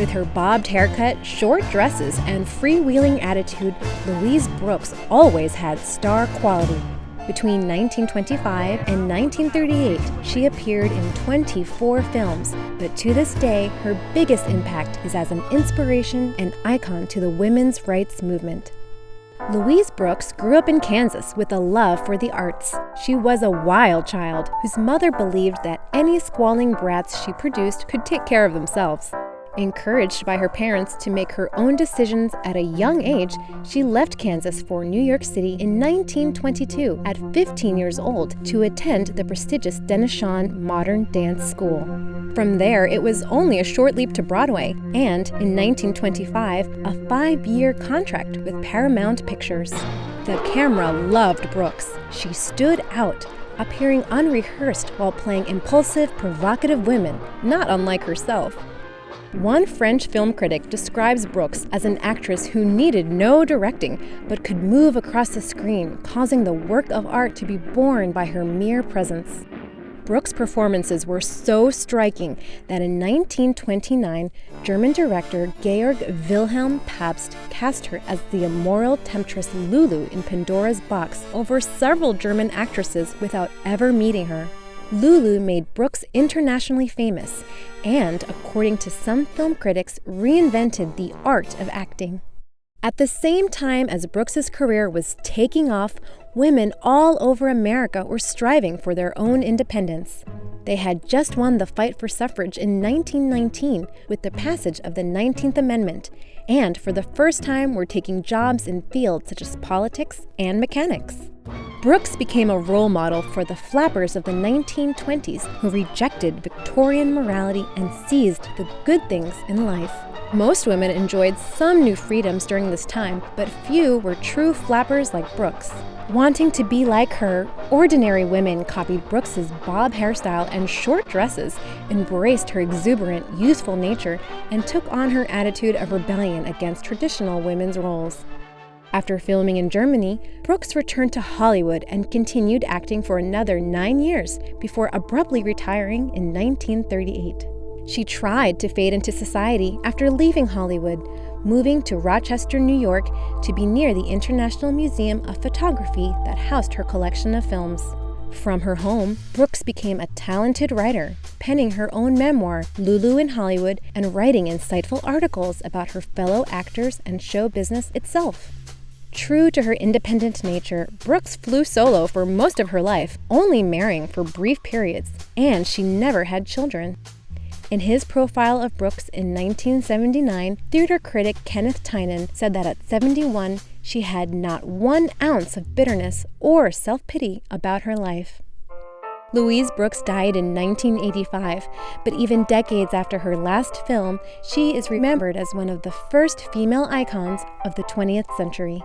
With her bobbed haircut, short dresses, and freewheeling attitude, Louise Brooks always had star quality. Between 1925 and 1938, she appeared in 24 films, but to this day, her biggest impact is as an inspiration and icon to the women's rights movement. Louise Brooks grew up in Kansas with a love for the arts. She was a wild child whose mother believed that any squalling brats she produced could take care of themselves. Encouraged by her parents to make her own decisions at a young age, she left Kansas for New York City in 1922 at 15 years old to attend the prestigious Denishawn Modern Dance School. From there, it was only a short leap to Broadway, and in 1925, a 5-year contract with Paramount Pictures. The camera loved Brooks. She stood out, appearing unrehearsed while playing impulsive, provocative women, not unlike herself. One French film critic describes Brooks as an actress who needed no directing, but could move across the screen, causing the work of art to be born by her mere presence. Brooks' performances were so striking that in 1929, German director Georg Wilhelm Pabst cast her as the immoral temptress Lulu in Pandora's Box over several German actresses without ever meeting her. Lulu made Brooks internationally famous and, according to some film critics, reinvented the art of acting. At the same time as Brooks's career was taking off, women all over America were striving for their own independence. They had just won the fight for suffrage in 1919 with the passage of the 19th Amendment, and for the first time were taking jobs in fields such as politics and mechanics. Brooks became a role model for the flappers of the 1920s who rejected Victorian morality and seized the good things in life. Most women enjoyed some new freedoms during this time, but few were true flappers like Brooks. Wanting to be like her, ordinary women copied Brooks's bob hairstyle and short dresses, embraced her exuberant, youthful nature, and took on her attitude of rebellion against traditional women's roles. After filming in Germany, Brooks returned to Hollywood and continued acting for another 9 years before abruptly retiring in 1938. She tried to fade into society after leaving Hollywood, moving to Rochester, New York, to be near the International Museum of Photography that housed her collection of films. From her home, Brooks became a talented writer, penning her own memoir, Lulu in Hollywood, and writing insightful articles about her fellow actors and show business itself. True to her independent nature, Brooks flew solo for most of her life, only marrying for brief periods, and she never had children. In his profile of Brooks in 1979, theater critic Kenneth Tynan said that at 71, she had not 1 ounce of bitterness or self-pity about her life. Louise Brooks died in 1985, but even decades after her last film, she is remembered as one of the first female icons of the 20th century.